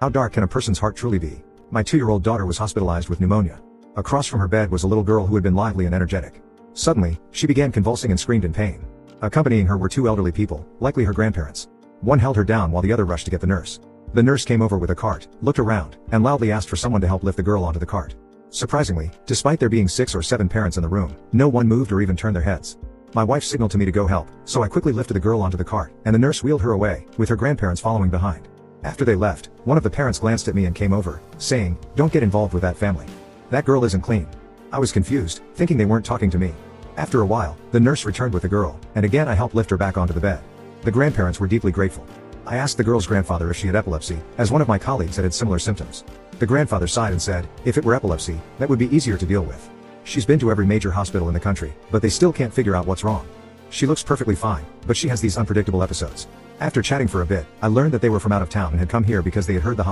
How dark can a person's heart truly be? My 2-year-old daughter was hospitalized with pneumonia. Across from her bed was a little girl who had been lively and energetic. Suddenly, she began convulsing and screamed in pain. Accompanying her were 2 elderly people, likely her grandparents. One held her down while the other rushed to get the nurse. The nurse came over with a cart, looked around, and loudly asked for someone to help lift the girl onto the cart. Surprisingly, despite there being 6 or 7 parents in the room, no one moved or even turned their heads. My wife signaled to me to go help, so I quickly lifted the girl onto the cart, and the nurse wheeled her away, with her grandparents following behind. After they left, one of the parents glanced at me and came over, saying, "Don't get involved with that family. That girl isn't clean." I was confused, thinking they weren't talking to me. After a while, the nurse returned with the girl, and again I helped lift her back onto the bed. The grandparents were deeply grateful. I asked the girl's grandfather if she had epilepsy, as one of my colleagues had similar symptoms. The grandfather sighed and said, "If it were epilepsy, that would be easier to deal with. She's been to every major hospital in the country, but they still can't figure out what's wrong. She looks perfectly fine, but she has these unpredictable episodes." After chatting for a bit, I learned that they were from out of town and had come here because they had heard the hospital